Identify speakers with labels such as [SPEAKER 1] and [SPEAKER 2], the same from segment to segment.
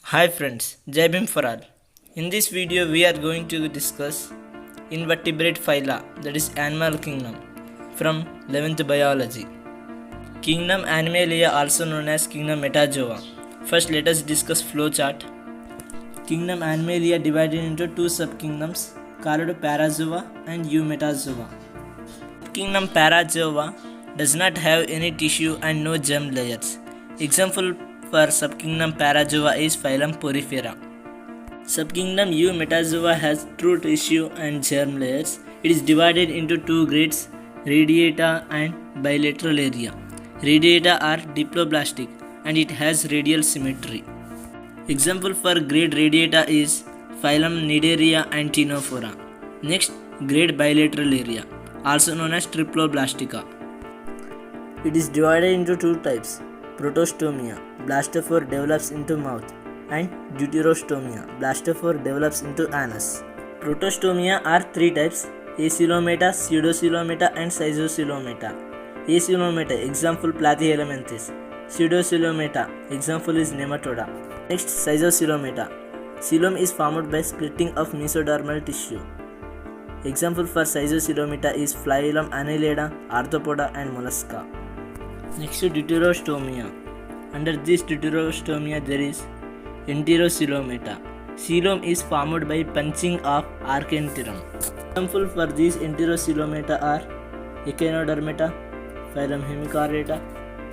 [SPEAKER 1] Hi friends, Jai Bhim for all. In this video we are going to discuss invertebrate phyla, that is animal kingdom, from 11th biology. Kingdom Animalia, also known as Kingdom Metazoa. First let us discuss flowchart. Kingdom Animalia divided into two subkingdoms called Parazoa and Eumetazoa. Kingdom Parazoa does not have any tissue and no germ layers. Example for subkingdom Parazoa is phylum Porifera. Subkingdom Eumetazoa has true tissue and germ layers. It is divided into two grades, radiata and bilateral area. Radiata are diploblastic and it has radial symmetry. Example for grade radiata is phylum Cnidaria and Ctenophora. Next, grade bilateral area, also known as triploblastica. It is divided into two types, protostomia, blastophore develops into mouth, and deuterostomia, blastophore develops into anus. Protostomia are three types, acoelomata, pseudocoelomata and schizocoelomata. Acoelomata, example Platyhelminthes. Pseudocoelomata, example is Nematoda. Next, schizocoelomata. Coelom is formed by splitting of mesodermal tissue. Example for schizocoelomata is phylum Annelida, Arthropoda and Mollusca. Next to deuterostomia. Under this deuterostomia there is enterocoelomata. Coelom is formed by punching of archenterum. Example for these enterocoelomata are Echinodermata, phylum Hemichordata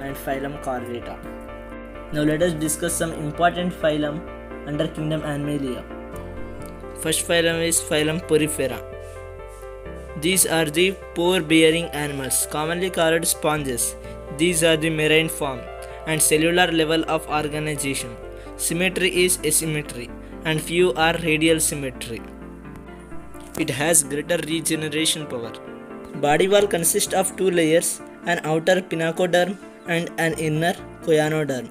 [SPEAKER 1] and phylum Chordata. Now let us discuss some important phylum under Kingdom Animalia. First phylum is phylum Porifera. These are the pore-bearing animals, commonly called sponges. These are the marine form and cellular level of organization. Symmetry is asymmetry and few are radial symmetry. It has greater regeneration power. Body wall consists of two layers, an outer pinacoderm and an inner choanoderm.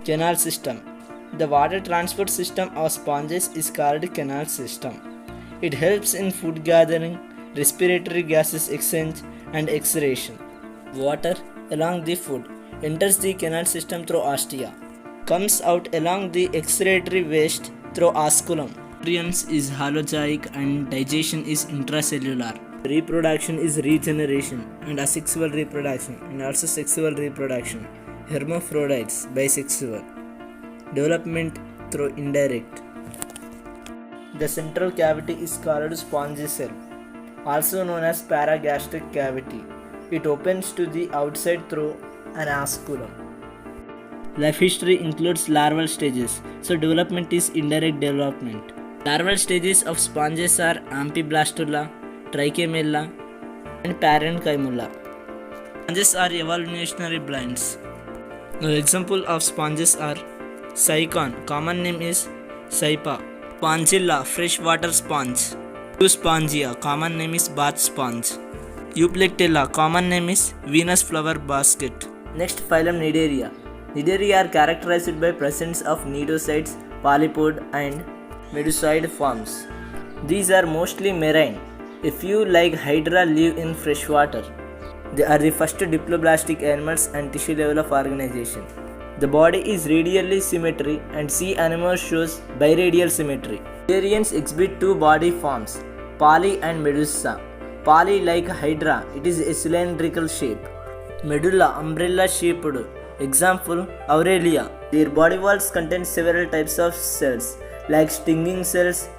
[SPEAKER 1] Canal system. The water transport system of sponges is called canal system. It helps in food gathering, respiratory gases exchange and exhalation. Water along the food enters the canal system through ostia, comes out along the excretory waste through osculum. Nutrients is holozoic and digestion is intracellular. Reproduction is regeneration and asexual reproduction and also sexual reproduction. Hermaphrodites, bisexual. Development through indirect. The central cavity is called spongicell, also known as paragastric cavity. It opens to the outside through an osculum. Life history includes larval stages, so development is indirect development. Larval stages of sponges are Amphiblastula, Trichomella, and Parenchyma. Sponges are evolutionary blinds. Now, example of sponges are Cycon, common name is Cypa, Spongilla, freshwater sponge, Euspongia, common name is bath sponge, Euplectella, common name is Venus flower basket. Next, phylum Cnidaria. Cnidaria are characterized by presence of cnidocytes, polypod and medusoid forms. These are mostly marine. A few like Hydra live in freshwater. They are the first diploblastic animals and tissue level of organization. The body is radially symmetry and sea anemones shows biradial symmetry. Cnidarians exhibit two body forms, poly and medusa. Poly like Hydra, it is a cylindrical shape. Medulla, umbrella shaped. Example, Aurelia. Their body walls contain several types of cells like stinging cells,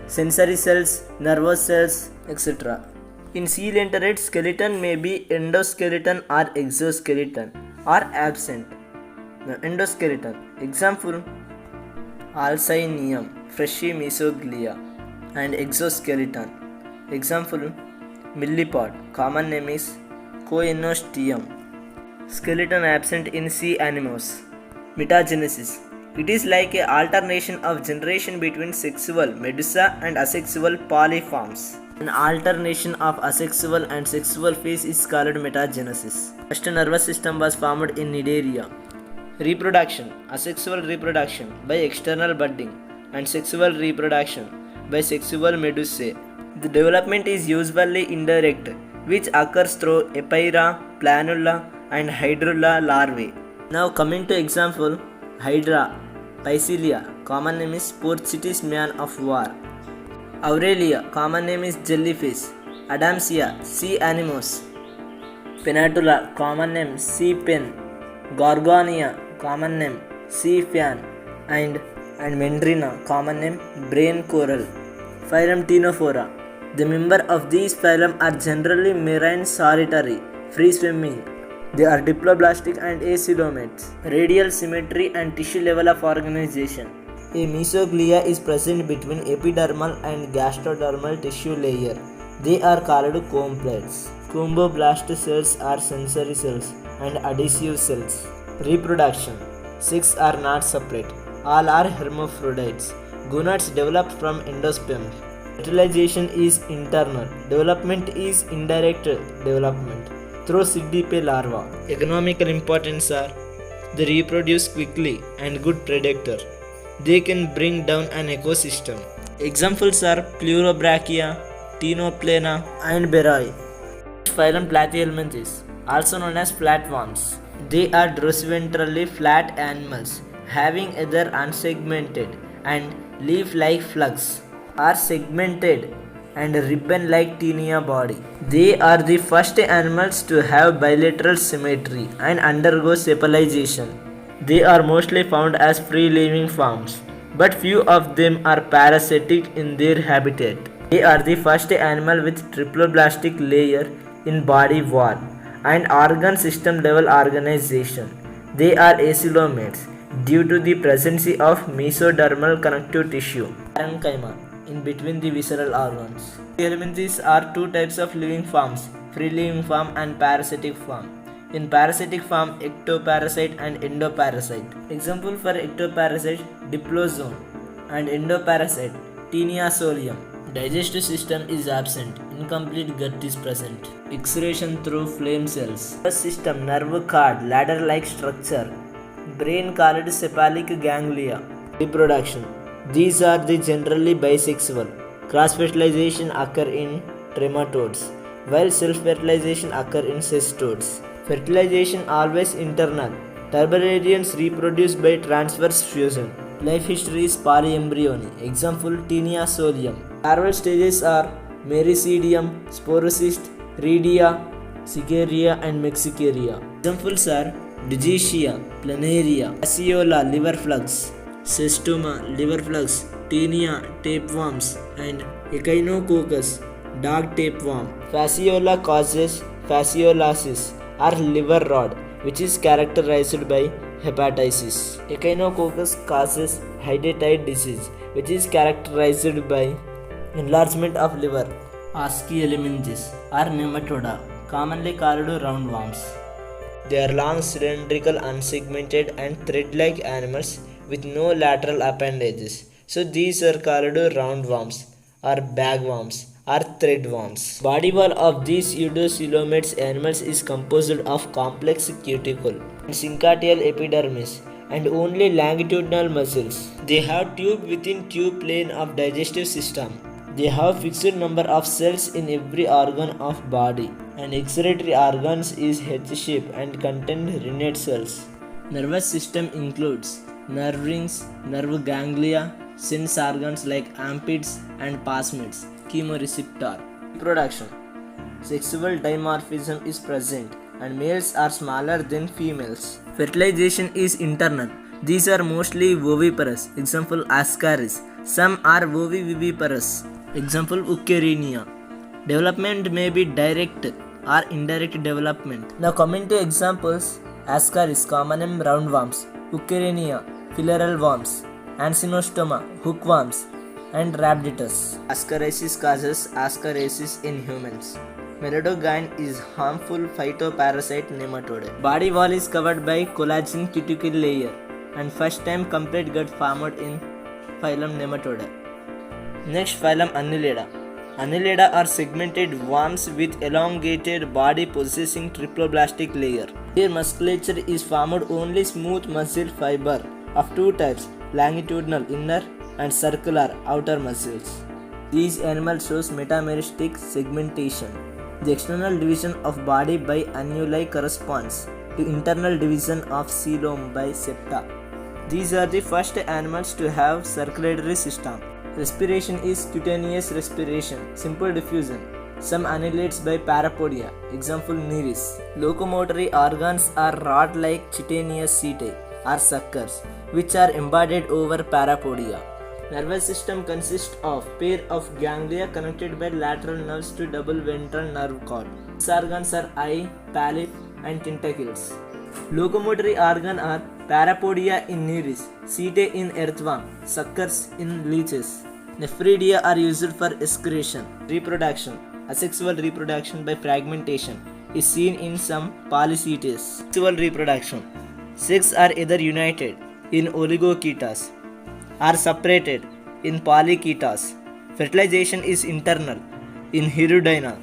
[SPEAKER 1] sensory cells, nervous cells, etc. In coelenterate, skeleton may be endoskeleton or exoskeleton or absent. Now, endoskeleton. Example, Alcyonium, Freshie Mesoglia and exoskeleton. Example, Millipod, common name is Coenosteum. Skeleton absent in sea anemones. Metagenesis. It is like a alternation of generation between sexual medusa and asexual polyforms. An alternation of asexual and sexual phase is called metagenesis. First nervous system was formed in Cnidaria. Reproduction. Asexual reproduction by external budding and sexual reproduction by sexual medusae. The development is usually indirect, which occurs through Epeira, Planula and Hydrilla larvae. Now coming to example, Hydra. Pycelia, common name is Port City's man of war. Aurelia, common name is jellyfish. Adamsia, sea anemones. Penatula, common name sea pen. Gorgonia, common name sea fan. And Mendrina, common name brain coral. Phylum Ctenophora. The members of these phylum are generally marine solitary, free swimming. They are diploblastic and acoelomates. Radial symmetry and tissue level of organization. A mesoglia is present between epidermal and gastrodermal tissue layer. They are called comb plates. Comboblast cells are sensory cells and adhesive cells. Reproduction. Sex are not separate. All are hermaphrodites. Gonads develop from endosperm. Fertilization is internal. Development is indirect development through Sidipe larva. Economical importance are they reproduce quickly and good predator. They can bring down an ecosystem. Examples are Pleurobrachia, Ctenoplana, and Beroi. Phylum Platyhelminthes, also known as flatworms. They are dorsiventrally flat animals having either unsegmented and leaf-like flukes or segmented and ribbon-like tinea body. They are the first animals to have bilateral symmetry and undergo sepalization. They are mostly found as free-living forms, but few of them are parasitic in their habitat. They are the first animal with triploblastic layer in body wall and organ system level organization. They are acoelomates due to the presence of mesodermal connective tissue parenchyma in between the visceral organs. Helminthes are two types of living forms, free living form and parasitic form. In parasitic form, ectoparasite and endoparasite. Example for ectoparasite, diplozone, and endoparasite, Taenia solium. Digestive system is absent, incomplete gut is present. Excretion through flame cells. Nervous system, nerve cord, ladder-like structure. Brain called cephalic ganglia. Reproduction. These are the generally bisexual. Cross-fertilization occur in trematodes, while self-fertilization occur in cestodes. Fertilization always internal. Turbellarians reproduce by transverse fusion. Life history is polyembryony. Example Taenia solium. Larval stages are Merycidium, Sporocyst, Rhedia, Cicaria and Mexicaria. Examples are Digetia, Planaria, Fasciola, liver flux, Cestoma, liver flux, Taenia, tapeworms, and Echinococcus, dog tapeworm. Fasciola causes fasciolasis or liver rot, which is characterized by hepatitis. Echinococcus causes hydatidic disease, which is characterized by enlargement of liver. Aschelminthis are nematoda, commonly called roundworms. They are long, cylindrical, unsegmented, and thread-like animals with no lateral appendages. So these are called roundworms or bagworms or threadworms. Body wall of these eudocoelomates animals is composed of complex cuticle and synchytial epidermis and only longitudinal muscles. They have tube within tube plane of digestive system. They have fixed number of cells in every organ of body, and excretory organs is H-shaped and contain renate cells. Nervous system includes nerve rings, nerve ganglia, sense organs like ampids and plasmids, chemoreceptor. Reproduction. Sexual dimorphism is present and males are smaller than females. Fertilization is internal. These are mostly oviparous. Example Ascaris. Some are oviviviparous. Example Eukaryonia. Development may be direct or indirect development. Now coming to examples, Ascaris, common name roundworms, Eukaryonia, filial worms, Ancylostoma, hookworms, and Rhabditis. Ascariasis causes ascariasis in humans. Merodogyne is harmful phytoparasite nematode. Body wall is covered by collagen cuticle layer, and first time complete gut formed in phylum Nematode. Next phylum Annelida. Annelida are segmented worms with elongated body possessing triploblastic layer. Their musculature is formed only smooth muscle fiber of two types, longitudinal inner and circular outer muscles. These animals shows metameristic segmentation. The external division of body by annuli corresponds to internal division of coelom by septa. These are the first animals to have circulatory system. Respiration is cutaneous respiration, simple diffusion. Some annelids by parapodia, example Nereis. Locomotory organs are rod-like chitinous setae or suckers, which are embodied over parapodia. Nervous system consists of pair of ganglia connected by lateral nerves to double ventral nerve cord. These organs are eye, palate, and tentacles. Locomotory organ are parapodia in Nereis, setae in earthworm, suckers in leeches. Nephridia are used for excretion. Reproduction. Asexual reproduction by fragmentation is seen in some polychaetes. Sexual reproduction. Sex are either united in oligochaetas or separated in polychaetas. Fertilization is internal in Hirudina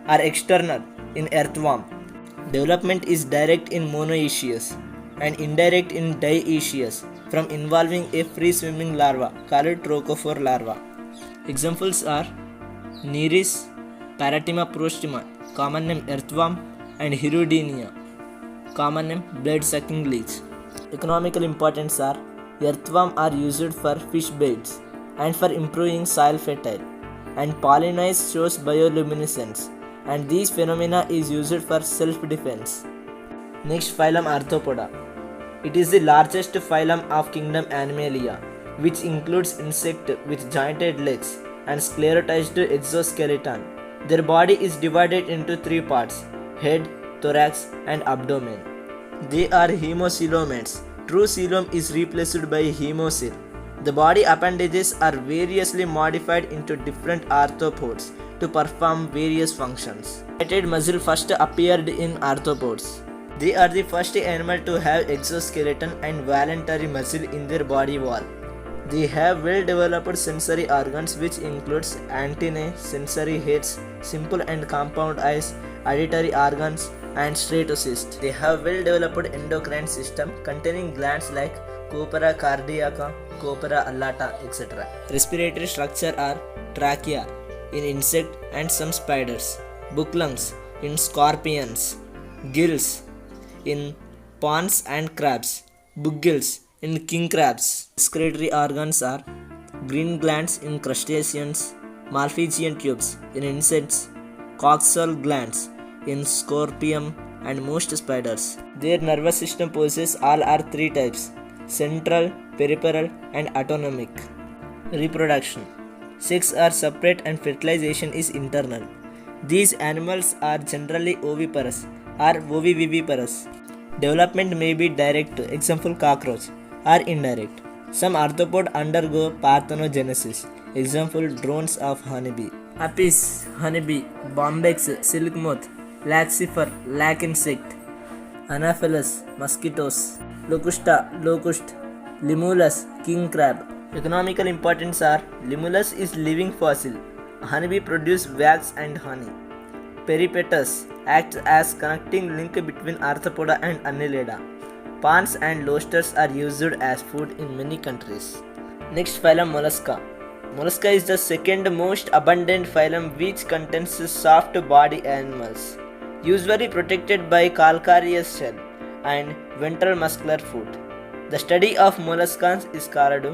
[SPEAKER 1] or external in earthworm. Development is direct in monoecious and indirect in dioecious from involving a free-swimming larva called trochophore larva. Examples are Nereis, Paratima prostima, common name earthworm, and Hirudinea, common name blood-sucking leech. Economical importance are earthworm are used for fish baits and for improving soil fertile, and pollinize shows bioluminescence, and these phenomena is used for self-defense. Next phylum Arthropoda. It is the largest phylum of kingdom Animalia, which includes insect with jointed legs and sclerotized exoskeleton. Their body is divided into three parts: head, thorax, and abdomen. They are hemocoelomates. True coelom is replaced by hemocoel. The body appendages are variously modified into different arthropods to perform various functions. Jointed muscle first appeared in arthropods. They are the first animal to have exoskeleton and voluntary muscle in their body wall. They have well-developed sensory organs which includes antennae, sensory heads, simple and compound eyes, auditory organs, and stratocysts. They have well-developed endocrine system containing glands like corpora cardiaca, corpora allata, etc. Respiratory structure are trachea in insect and some spiders, book lungs in scorpions, gills in prawns and crabs, book gills in king crabs. Excretory organs are green glands in crustaceans, Malpighian tubes in insects, coxal glands in scorpion and most spiders. Their nervous system possesses all are three types: central, peripheral, and autonomic. Reproduction. Sex are separate and fertilization is internal. These animals are generally oviparous or oviviviparous. Development may be direct, example cockroach, or indirect. Some arthropod undergo parthenogenesis, example drones of honeybee. Apis, honeybee, bombyx, silk moth, laxifer, lac insect, Anopheles, mosquitoes, Locusta, locust, Limulus, king crab. Economical importance are Limulus is living fossil. Honeybee produce wax and honey. Peripetus acts as connecting link between Arthropoda and Annelida. Prawns and lobsters are used as food in many countries. Next phylum Mollusca. Mollusca is the second most abundant phylum which contains soft body animals, usually protected by calcareous shell and ventral muscular foot. The study of molluscans is called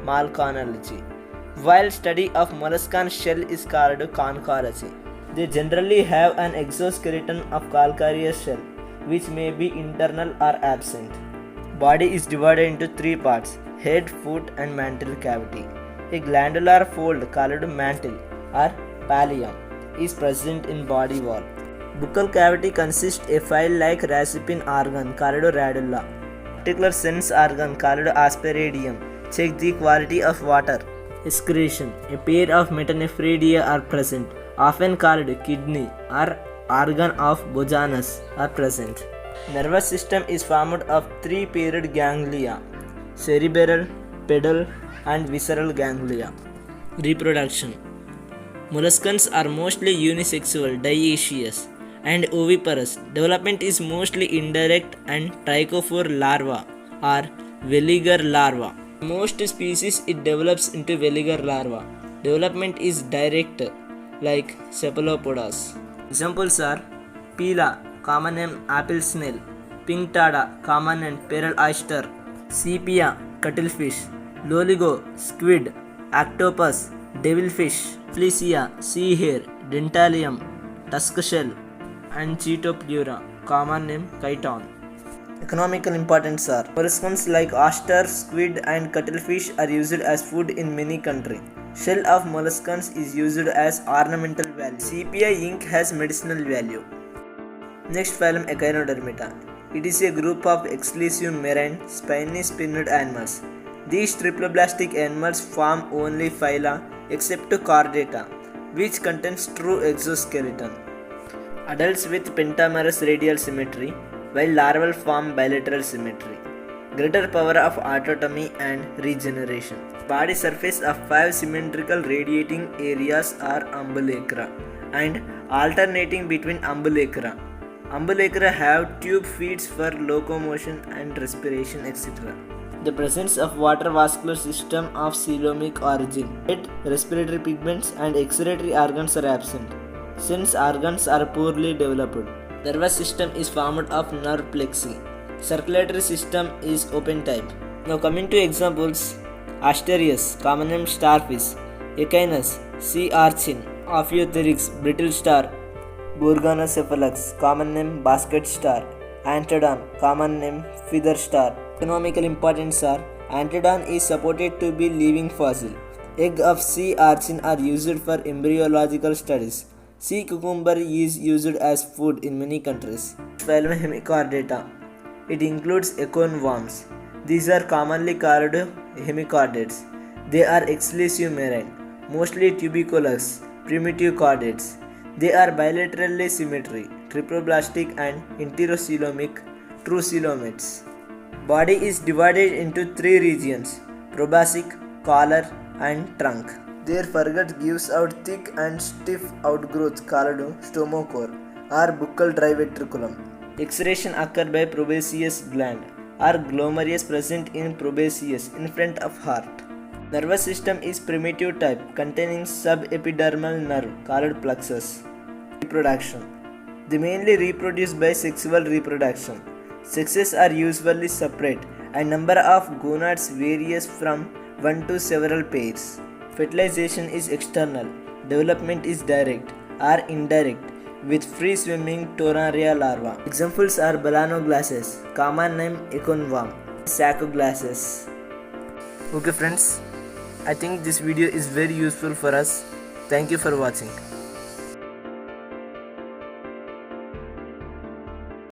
[SPEAKER 1] malconology, while study of molluscan shell is called conchology. They generally have an exoskeleton of calcareous shell, which may be internal or absent. Body is divided into three parts: head, foot, and mantle cavity. A glandular fold called mantle or pallium is present in body wall. Buccal cavity consists a file-like racipine organ called radula. Particular sense organ called asperadium check the quality of water. Excretion. A pair of metanephridia are present, often called kidney or organ of Bojanus are present. Nervous system is formed of three paired ganglia: cerebral, pedal, and visceral ganglia. Reproduction. Molluscans are mostly unisexual, dioecious, and oviparous. Development is mostly indirect and trichophore larva or veliger larva. Most species it develops into veliger larva. Development is direct, like cephalopods. Examples are Pila, common name apple snail; Pinctada, common name pearl oyster; Sepia, cuttlefish, loligo, squid, octopus, devilfish, flecia, sea hare, dentalium, tusk shell, and Chaetopleura, common name chiton. Economical importance are molluscs like oyster, squid, and cuttlefish are used as food in many countries. Shell of molluscs is used as ornamental value. Sepia ink has medicinal value. Next phylum Echinodermata. It is a group of exclusive marine spiny spinned animals. These triploblastic animals form only phyla except Chordata, which contains true exoskeleton. Adults with pentamerous radial symmetry, while larval form bilateral symmetry. Greater power of autotomy and regeneration. Body surface of 5 symmetrical radiating areas are ambulacra and alternating between ambulacra. Ambulacra have tube feet for locomotion and respiration, etc. The presence of water vascular system of coelomic origin. Head, respiratory pigments and excretory organs are absent. Sense organs are poorly developed. Nervous system is formed of nerve plexi. Circulatory system is open type. Now coming to examples, Asterius, common name starfish, Echinus, sea urchin, Ophiotherix, brittle star, Gorgonocephalus, common name basket star, Antodon, common name feather star. Economical importance are Antodon is supported to be living fossil. Egg of sea urchin are used for embryological studies. Sea cucumber is used as food in many countries. Phylum Hemichordata. It includes acorn worms. These are commonly called hemichordates. They are exclusive marine, mostly tuberculous, primitive chordates. They are bilaterally symmetry, triploblastic and enterocoelomic, true coelomates. Body is divided into 3 regions: proboscis, collar, and trunk. Their furgut gives out thick and stiff outgrowth called stomocore or buccal dry ventriculum. Excretion occurs by probaceous gland or glomerulus present in probaceous in front of heart. Nervous system is primitive type containing subepidermal nerve called plexus. Reproduction. They mainly reproduce by sexual reproduction. Sexes are usually separate and number of gonads varies from 1 to several pairs. Fertilization is external. Development is direct or indirect with free swimming Tornaria larva. Examples are Balanoglasses, common name acornworm, Sacoglasses. Okay friends, I think this video is very useful for us. Thank you for watching.